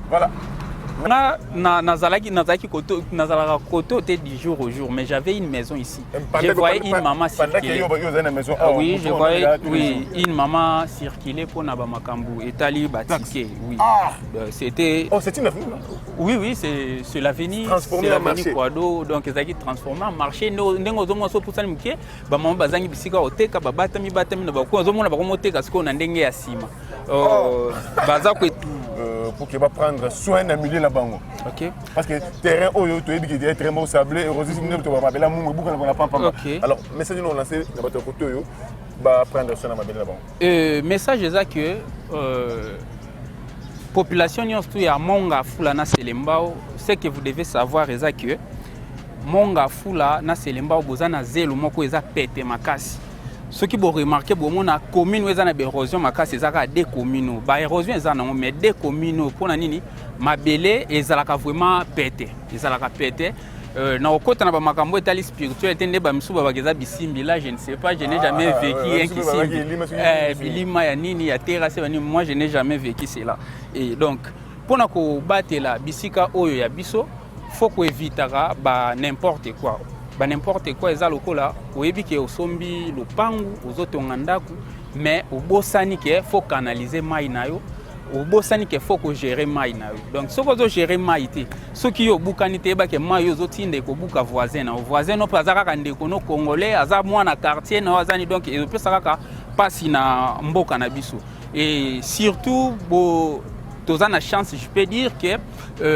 Voilà. Nazalaki côté du jour au jour, mais j'avais une maison ici. Je voyais une maman circuler. Oui, je voyais une maman circuler pour Nabamakambu et Tali Batike. Oui. C'était. Oh, c'est une avenue là. Oui, c'est l'avenir. Transformé en marché. Donc, ils ont transformé en marché. Nous avons pour ça, maman bazangi bisika oteka babatami na bako azomona bako moteka siko na ndenge ya sima. Bazako pour qu'il va prendre soin d'un milieu là-bas. Ok. Parce que le terrain où tu es dit très bon sablé, heureusement tu vas appeler la moumou beaucoup on n'a pas. Alors message nous lancer dans votre côté va prendre soin d'un milieu là-bas. Message est que population nyonso ya monga fula na selembao, ce que vous devez savoir est que monga fula na selembao bozana zelo moko eza pete makasi. Ce qui vous remarquez, la commune où il y a érosion, c'est des communes. La érosion, mais des communes pour nani, ma belé et zalaka vraiment pété. Ils zalaka pété. Na okota na ba makambo etali spirituel tende ba misuba bageza bisimbi là, je ne sais pas, je n'ai jamais vécu un kisimbi. Bilima ya nini ya terrasse bani, moi je n'ai jamais vécu cela. Et donc pour na ko batela bisika oyo ya biso, faut ko évitera ba n'importe quoi. N'importe quoi eza lokola oyebi ke osombi lopangu ozotonga ndaku mais obosani ke faut canaliser mai na yo obosani ke faut ko gérer mai na yo donc soko zo gérer mai te soki yo bukani te ba ke mai yo zotinde ko buka voisin na voisin no paza kaka ndeko no congolais aza mwana quartier na azani donc e pesa kaka pasi na mboka na biso et surtout bo toza na chance je peux dire que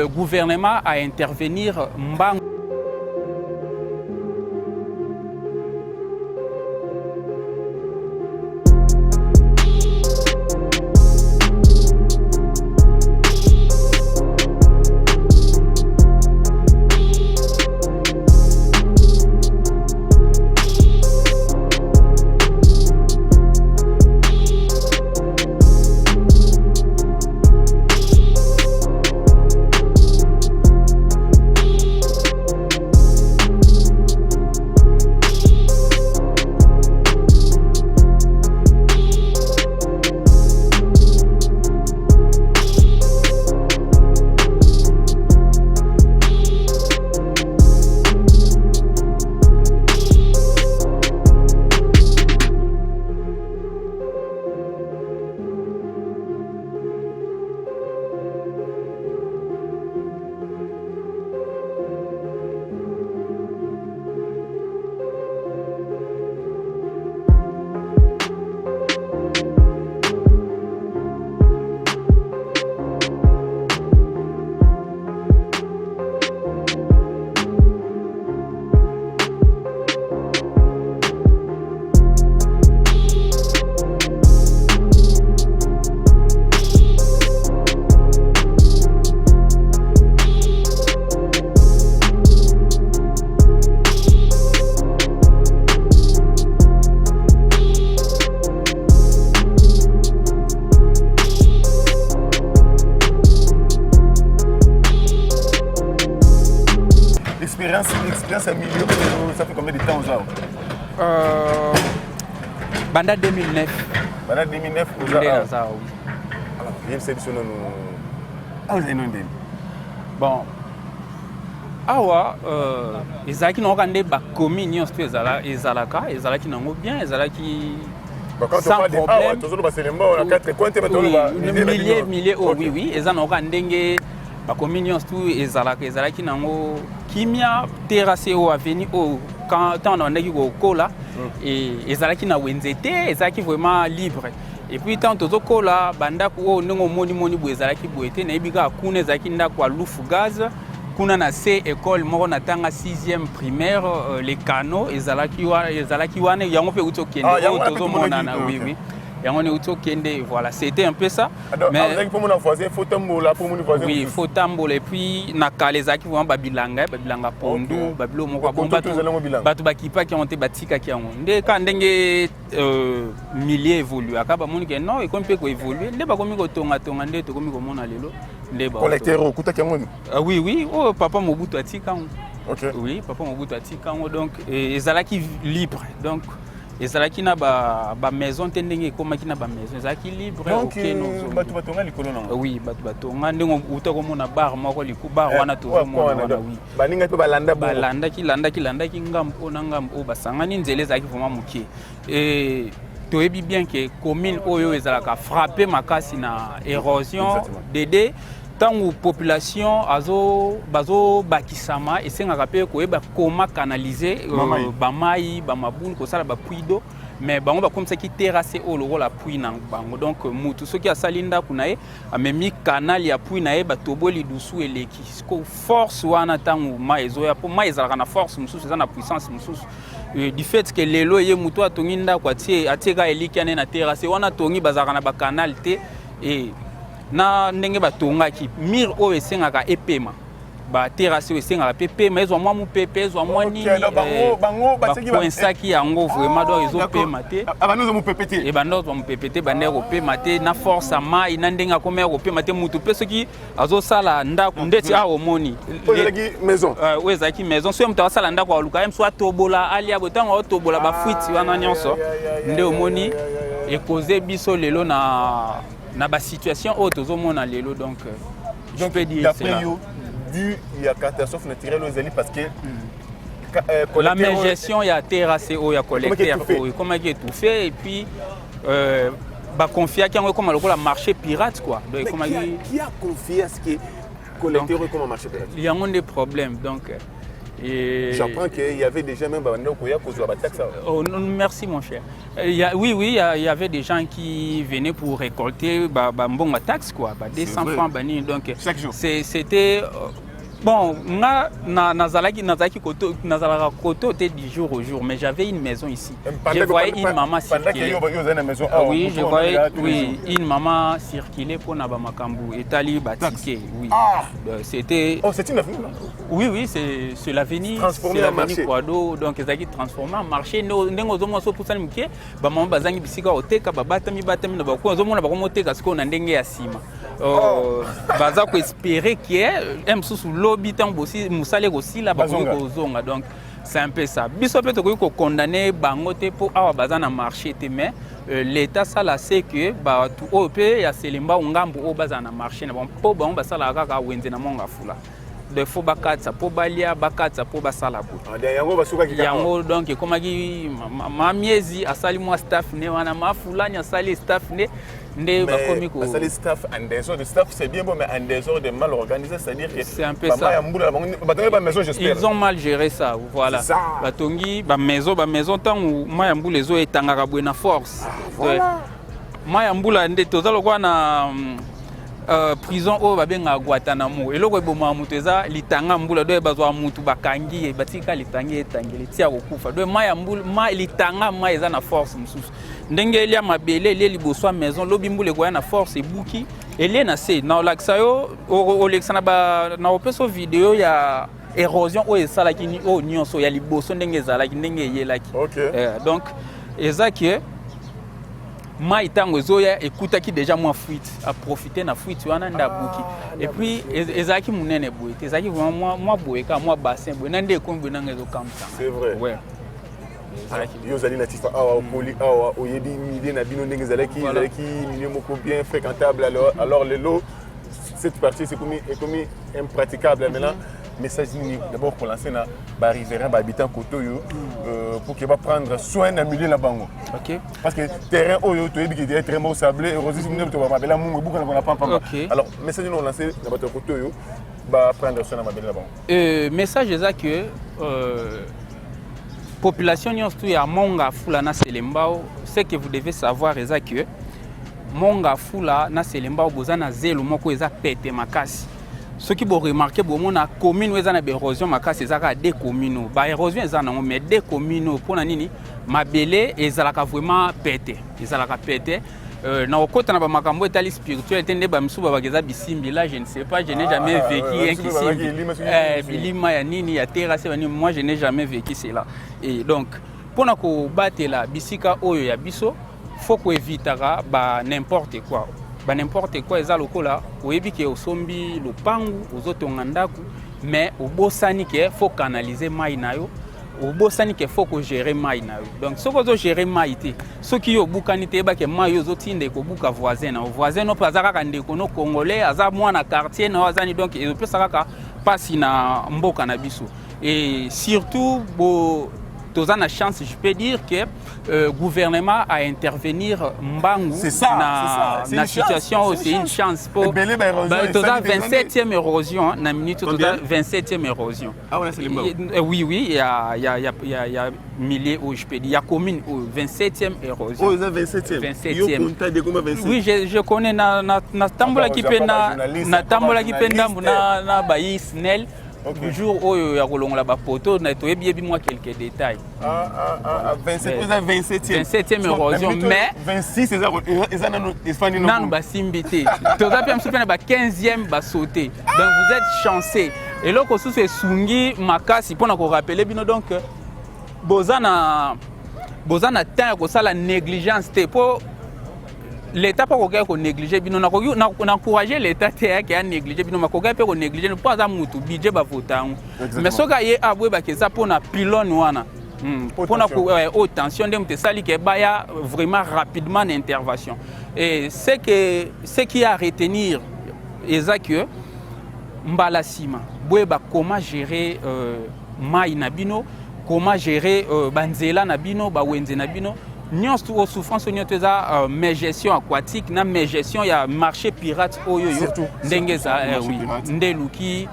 gouvernement a intervenir mbango. L'expérience à milieu, ça fait combien de temps ça? Banda 2009. Banda 2009 déjà. Alors, il y a une sélection nous. Ah, vous avez une idée. Bon. Awa, ezalaki na okande ba commune nyonso ezalaka nango bien, ezalaki sans problème. Milliers, oui, eza na okandenge ba commune nyonso ezalaki nango kimia terrasse au avenue au quand on a eu kola et ezalaki na wenzete ezalaki vraiment libre et puis tant tozo kola banda ko ndongo moni ezalaki boete na ibika kuna ezalaki ndako alufu gaz kuna na C école moko na tanga 6e primaire les canaux ezalaki wana yango pe utokende tozo monana oui et on est autour voilà, c'était un peu ça. Mais pour mon voisin, faut tambola pour mon voisin. Oui, faut tambola et puis na kaleza qui vont babilanga pondu, babilo moko bomba batu bakipa qui ont été batika qui ont. Nde ka ndenge milliers évoluer akaba moni que non et comme peut évoluer, nde ba komi ko tonga nde to komi ko mona lelo. Nde ba. Collecteur okuta ki ngoni. Oui, oh papa Mobutu atika. OK. Oui, papa Mobutu atika donc ezalaki libre. Donc ezalaki na ba maison te ndenge ekomaki na ba maison ezalaki libre. Donc bato batonga likolo nango. Oui, bato batonga ndenge uta komona bar moko liku bar wana tozomona wana. Oui, baninga pe balandaki ngambo na ngambo basangani nzela ezalaki vraiment mokie. Et toyebi bien que commune oyo ezalaka frappé makasi na érosion dédé tangu population bazo bakisama esengaka pe koyeba koma canaliser bamai bamabulu kosala bapuits d'eau mais bango bakomisaki terrasse oyo lokola puits na bango. Donc mutu soki asali ndako na ye amemi canal ya puits na ye batoboli dusu eleki force wana tangu mai ezoya mpo mai ezalaka na force mosusu eza na puissance mosusu. Du fait que lelo ye mutu atongi ndako atieka eliki ane na terrasse wana tongi bazalaka na bacanal te et na ndenge batongaki mire oyo esengaka epema baterrasse oyo esengaka pe pema ezwa mwa mopepe ezwa mwa nini bakoinsaki yango vraiment donc ezopema te ebanda ozwa mopepe te banda ekopema te na force ya mai na ndenge akoma ekopema te mutu mpe soki azosala ndako ndeti awa omoni oyo ezalaki maison soki moto azosala ndako aluka ye mosu atobola alia boye ntango aotobola bafuiti wana nyonso nde omoni ekoze biso lelo na ba situation oyo tozomona lelo. Donc je peux dire cela. Vu il y a catastrophe naturelle aux parce que la même gestion il y a terrasse ou il y a collecteur comment qui est tout fait et puis ba confier qui comme le marché pirate quoi. Donc comment qui a confié à ce que collecteur comme marché pirate? Il y a des problèmes donc. J'apprends qu'il y avait déjà même merci mon cher. Il y avait des gens qui venaient pour récolter bon taxe quoi, 200 francs bani donc c'était bon nazalaki koto du jour au jour mais j'avais une maison ici. Je voyais une maman circuler. Oui, je voyais une maman circuler pour na ba makambu etali batike oui. C'était c'est une avenue là. Oui, c'est l'avenue Quado donc ezaki transformer en marché ndenge ozomona so pour ça mukie ba mama bazangi bisika oteka batami na ba ko ozomona ba komoteka siko na ndenge ya sima. Baza ko espérer que msusu lobby tant bosi musale ko sila ba ko zonga donc c'est un peu ça. Biso peut ko condamner bango te pour awa baza na marché te mais l'état ça là c'est que ba tout OP ya selemba ngambo o baza na marché na bon po bango basala kaka wenze na monga fula. De faux bakatsa po balia bakatsa po basala bo yango donc komaki ma miezi asali moi staff ne wana mafulani asali staff ne nde bakomi ko asali staff en dehors de staff c'est bien bon mais en dehors de mal organisé c'est-à-dire que c'est un peu ça ils ont mal géré ça voilà batongi ba maison tangu mayambula ezo etangaka bwe na force mayambula nde tozalo kwa na prison oyo babenga Guantanamo eloko eboma mutu eza litanga mbula do bazwa mutu bakangi batika litangi etangeli tia kokufa do maya mbula litanga maya eza na force mususu ndenge elia mabele elie liboso maison lobi mbula ko na force ebuki elie na se na olakisa yo olekisa na opeso video ya érosion oyo esalaki ni oyo nyonso ya liboso ndenge ezalaki ndenge eyelaki donc ezaki mai tango zoya ekutaki déjà moi fuite a profiter na fuite wana ndabuki et puis ezaki munene boye ezaki vraiment moi boye ka moi bassin boye nande kombe nanga zo kamta c'est vrai ouais yo zali natif awa poli awa oyebi midi na bino ndenge zalaki milieu moko bien fréquentable alors le lot cette partie c'est comme impraticable maintenant message d'abord pour lancer na ba riverain ba habitant Kotoyo pour qu'il va prendre soin d'un milieu là bango. OK. Parce que terrain oyo to yebi qui est très beau sablé heureusement to ba bela mungu buka na pas. Alors message nous lancer na ba Kotoyo ba prendre soin na mabele là bango. Message est que population nyonso ya monga fula na selembao ce que vous devez savoir est que monga fula na selembao bozana zelo moko eza pete makasi. Ce qui vous remarquez, la commune est en érosion, c'est des communes. La érosion est en mais des communes pour nani, ma belle est vraiment pété. Ils ont pété. Na okota na ba makambo etali spirituel tende ba msuba bageza bisimbi là je ne sais pas je n'ai jamais vécu un kisimbi bilima ya nini ya terrasse bani moi je n'ai jamais vécu cela et donc pour na ko batela bisika oyo ya biso faut ko évitera ba n'importe quoi. Ba n'importe quoi eza lokola oyebi ke osombi lopangu ozotonga ndaku mais obosani ke faut canaliser mai nayo obosani ke faut ko gérer mai na yo. Donc ce que gérer mai te ce qui yo bukani te ba ke mai yo zotinde ko buka voisin na voisin no pazaka ka ndeko no congolais aza mwana quartier na azani donc et peut saka pasi na mboka na biso et surtout bo toza na chance je peux dire que gouvernement à intervenir mbangu na situation c'est une chance pour toza 27e érosion na minute toza 27e érosion. Ah ouais, c'est le oui il y a milliers où je peux dire il y a commune au 27e érosion. Oh, 27e. Oui, je connais na tambola qui penda na tambola qui penda na bayi snell. Le jour où il y a la photo, on a quelques détails. 27e érosion, mais 26, c'est ça. Non, bah simbité. Tu as pu me 15e sauté. Donc vous êtes chanceux. Et là, quand c'est Sungi, Makasi, pour nous rappeler, donc Bozana temps que ça la négligence pour l'État pas qu'on négliger bino on encourager l'État qui a négligé bino makoga pe ko négliger pas za mutu budget ba votango mais soka ye abwe ba keza pour na pylône wana pour na haute tension de sali ke baya vraiment rapidement d'intervention et ce qui a à retenir que mbalasima bwe ba comment gérer mai na bino comment gérer banzela na bino ba wenze na bino nous avons souffrance de mes gestion aquatique, na mes gestion il y a marché pirate oyo ndengeza oui ndeluki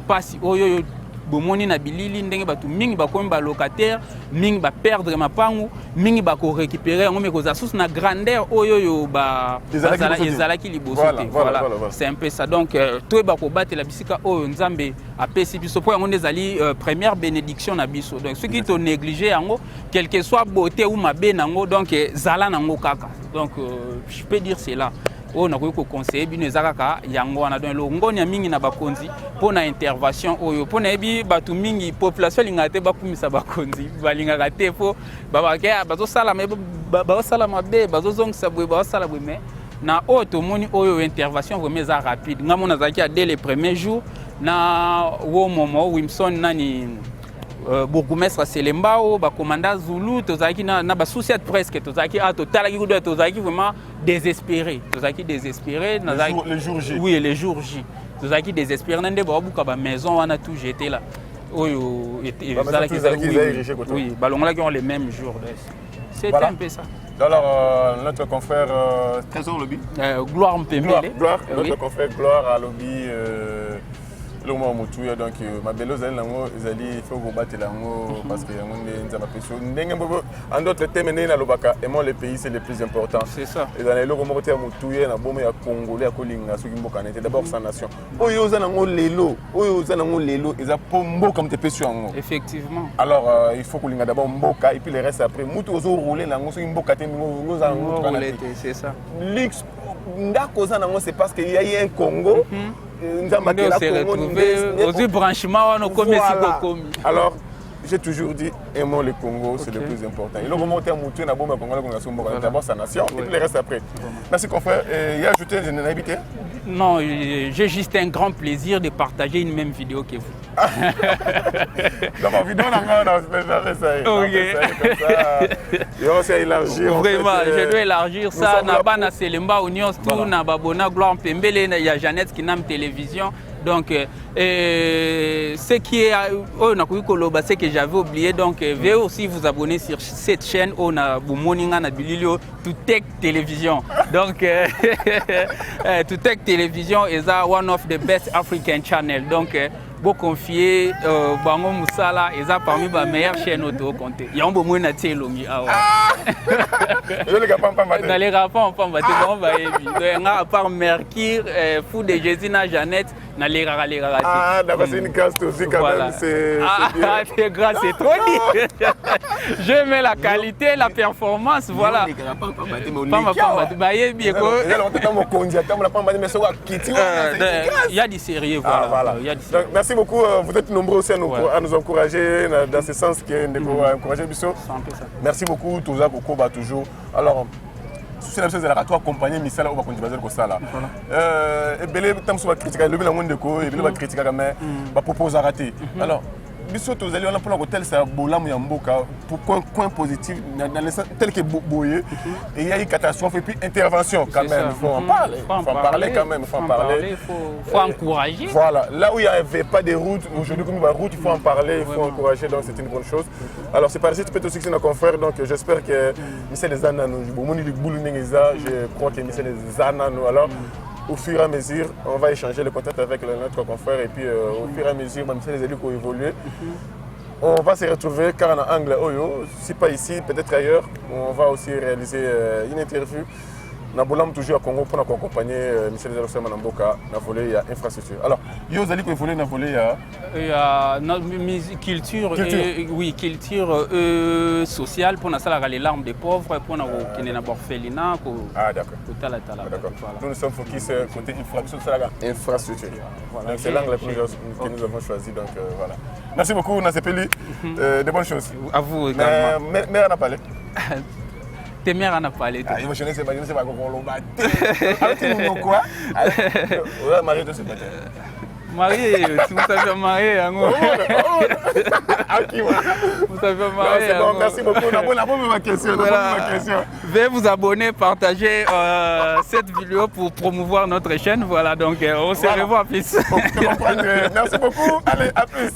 pasi oyo bomoni na bilili ndenge batu mingi bakomi ba locataire mingi ba perdre mapangu mingi ba ko récupérer ngome ko za sous na grandeur oyo ba ezalaki liboso te voilà c'est un peu ça donc toi ba ko battre la bisika oyo nzambe apesi biso po yango ndezali première bénédiction na biso donc ce qui te négliger yango quel que soit beauté ou mabe nango donc zala nango kaka donc je peux dire c'est là on a conseillé bino ezaka yango wana donc ngoni ya mingi na bakonzi pona intervention oyo pona ebi batu mingi population lingate bakumisa bakonzi balingaka te po babake bazo sala me bazo sala mabe bazo zongisa bwe bazo sala bwe mais na auto moni oyo intervention vraiment za rapide ngamona zaki dès les premiers jours na wo momo Wilson nani bourgmestre Selembao ba commandant Zulu tozaki na ba souci presque tozaki totalaki kudo tozaki vraiment désespéré tozaki désespéré le jour J. Oui le jour J tozaki désespéré nande ba buka ba maison wana tout jeté là oyo oui balongolaki on les mêmes jours c'est un peu ça. Alors notre confrère Trésor Lobby Gloire Mpembele notre confrère Gloire à Lobby le moment mutuya donc ma belle zali nango ezali faut ko battre lango parce que yango nzamba peso ndenge mbobo en d'autres termes na lobaka aimons le pays c'est le plus important c'est ça et dans le moment te mutuya na bomo ya congolais akolinga soki mboka na d'abord sa nation oyo za nango lelo eza pombo comme te peso yango effectivement alors il faut kolinga d'abord mboka et puis le reste après mutu ozo rouler nango soki mboka te ngo za ngo c'est ça lix ndako za nango c'est parce qu'il y a eu un Congo. Alors, j'ai toujours dit, aimons le Congo, c'est le plus important. Et le moment où tu as monté dans le Congo, d'abord sa nation, et puis le reste après. Merci, confrère. Il y a ajouté, je n'ai pas habité. Non, j'ai juste un grand plaisir de partager une même vidéo que vous. Dans ma vidéo, on peut faire ça. Et on s'est élargi. Vraiment, je dois élargir ça. Nabana Selemba, Union, tout, Nababona, Gloire Mpembele, il y a Jeannette qui n'a télévision. Donc, ce qui est, ce que j'avais oublié, donc, veuillez aussi vous abonner sur cette chaîne, on a Boumoninga Nabililio, Tutech Télévision. Donc, Tutech Télévision is one of the best African channel. Donc, vous confiez Bango Moussala, et ça parmi les meilleures chaînes auto compté. Il y a un bon moment de longi. Dans les rapports, on va dire, à part Mercure, Fou de Jésina, Jeannette, dans les rares. Ah, d'abord c'est une grâce aussi quand même. C'est grâce, c'est trop dit. Je mets la qualité, la performance, voilà. Il y a du sérieux, voilà. Merci beaucoup, vous êtes nombreux aussi à nous encourager dans ce sens qui est encourager Bissot. Merci beaucoup, Touza Kokoba toujours. Alors, c'est la chose de la radio accompagner Misala ou continuer à faire ça. Et belé tam so critiquer le bilan monde ko et belé va critiquer mais va proposer à rater. Alors biso tozali wana mpona kotalisa bolamu ya mboka pour coin positif dans le sens tel que boye et il y a une catastrophe et puis intervention quand même, il faut en parler. Il faut en parler quand même, il faut en parler. Il faut encourager. Voilà, là où il n'y avait pas de route, aujourd'hui comme il y a route, il faut en parler, il faut encourager, donc c'est une bonne chose. Alors c'est parti, tu peux aussi que nos confrères, donc j'espère que Michel les Anano, je crois que Michel les Anano, alors au fur et à mesure, on va échanger le contact avec notre confrère et puis au fur et à mesure, même si les élus ont évolué, on va se retrouver car en angle Oyo, si pas ici, peut-être ailleurs, on va aussi réaliser une interview. Nous avons toujours à Congo pour accompagner Michel Zalosema Namboka dans le volet infrastructure. Alors, il y a des volets dans le volet. Il y a culture, oui, culture sociale pour les larmes des pauvres, pour les orphelinats. Ah, d'accord. Nous sommes focus côté infrastructure. Voilà. C'est l'angle que nous avons choisi. Donc, voilà. Merci beaucoup, Nasepeli. De bonnes choses. À vous également. Mais on a parlé. Tes mères en a parlé. Ah, je ne sais pas comment on va dire. Alors, tu nous dis quoi? Ouais, Marie, tu sais pas. Marie, si vous savez marier, vous savez marier. C'est bon, merci beaucoup. On a pas ma question. Veuillez vous abonner, partager cette vidéo pour promouvoir notre chaîne. Voilà, donc on se revoit plus. Merci beaucoup. Allez, à plus.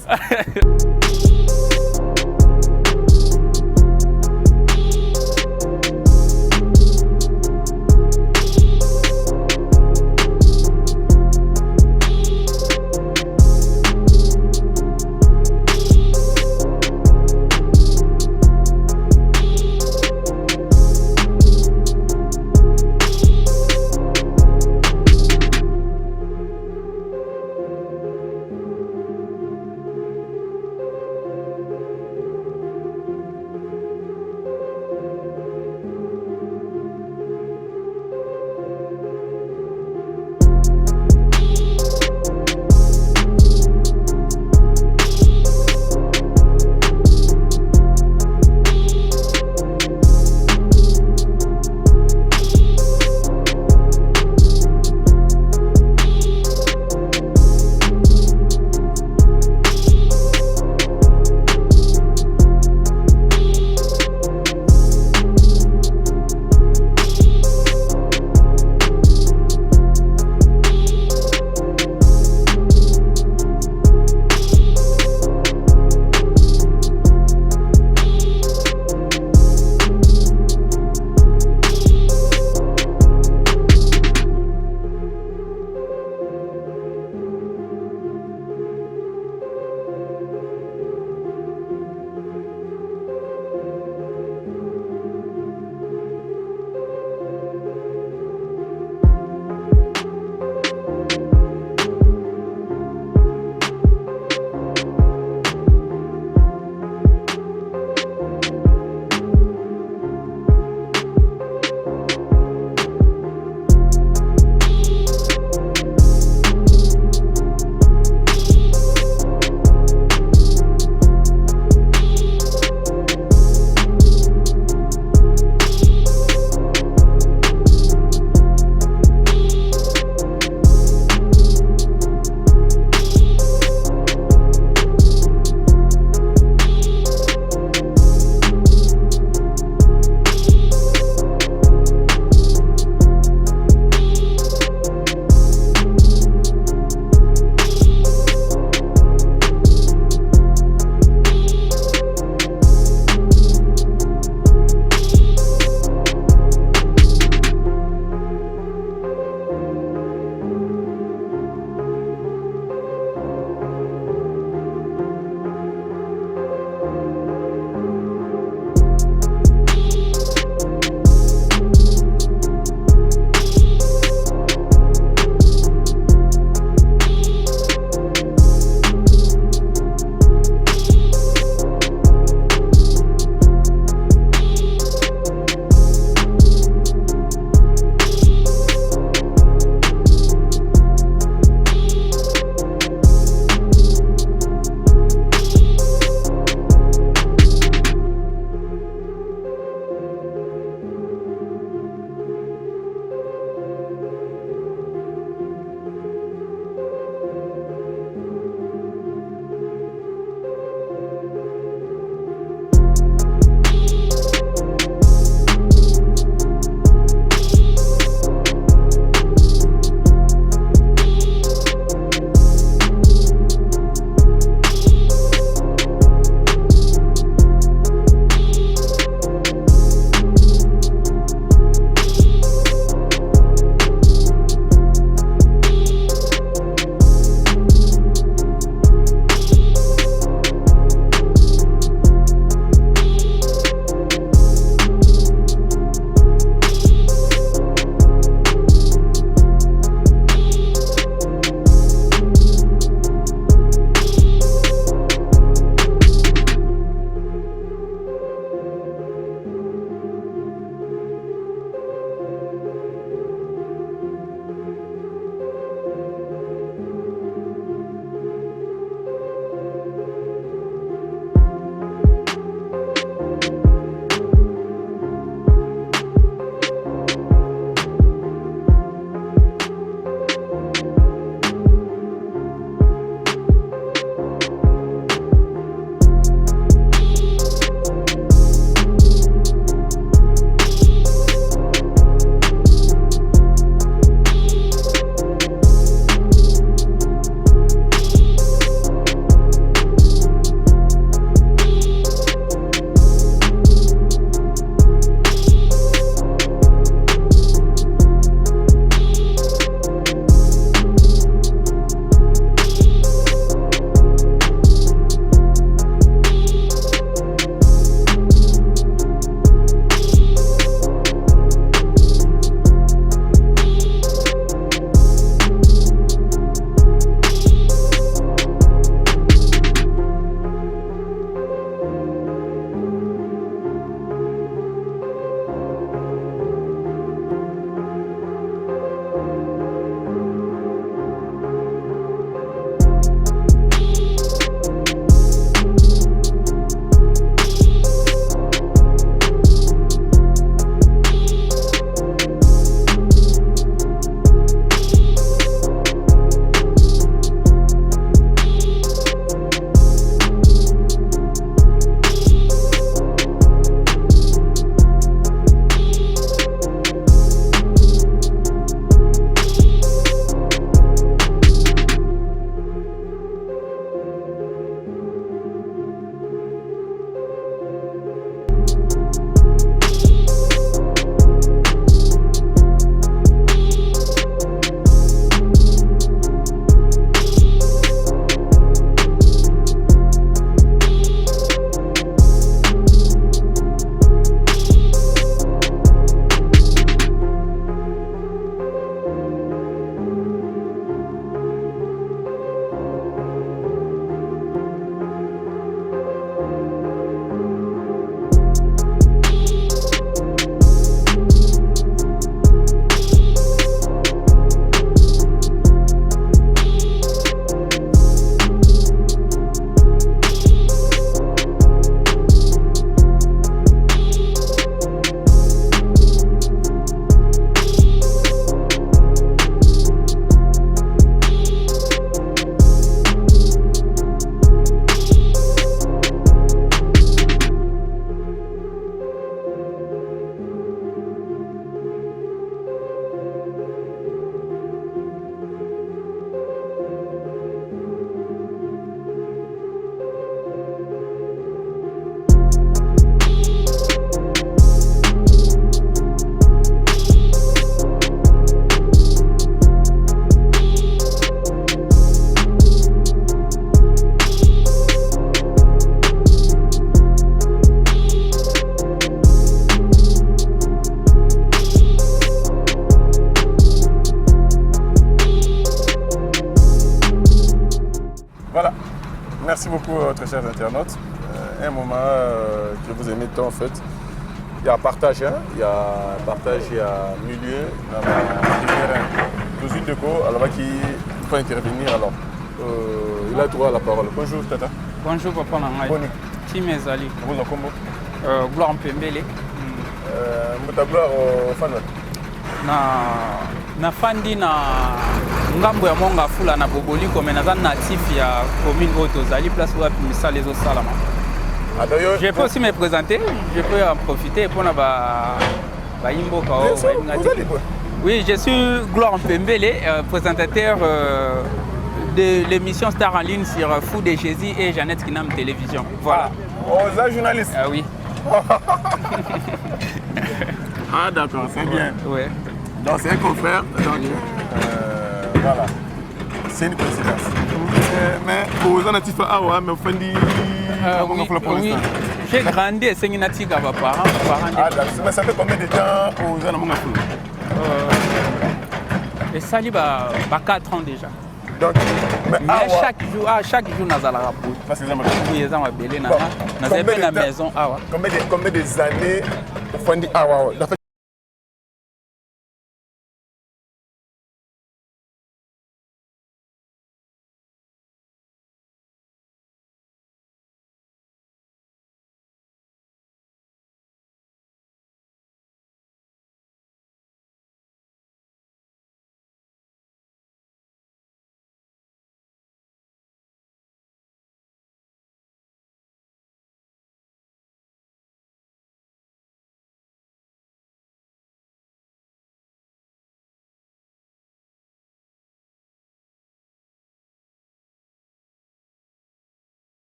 Merci beaucoup, très chers internautes. Un moment que vous aimez tant en fait. Il y a partage, hein? Il y a partage, il y a milieu, il y a toujours de quoi, alors qui peut intervenir alors. Il a droit à la parole. Bonjour Tata. Bonjour Papa Nangai. Bonjour. Timezali. Vous en combo. Gloire Mpembele. Mutagloire fan. Na fandi na ngambo ya monga fula na boboliko mais naza natif ya commune Otozali place où misala les salama. Je peux aussi me présenter, je peux en profiter pour na ba imboka. Oui, je suis Gloire Mpembele, présentateur de l'émission Star en ligne sur Fou de Jésus et Jeannette Kinam Télévision. Voilà. Aux journalistes. Ah oui. Ah d'accord, c'est bien. Ouais. Donc c'est un confrère, donc voilà. C'est une coïncidence. Mais aux anatifs, mais Fendi, oui. J'ai grandi et c'est une natique à mes parents. Ah d'accord, mais ça fait combien de temps aux anatifs? Et ça lui va 4 ans déjà. Donc, mais chaque jour, nous allons rapporter. Parce que oui, nous allons belé, nous allons la maison. Combien des années au Fendi Awa?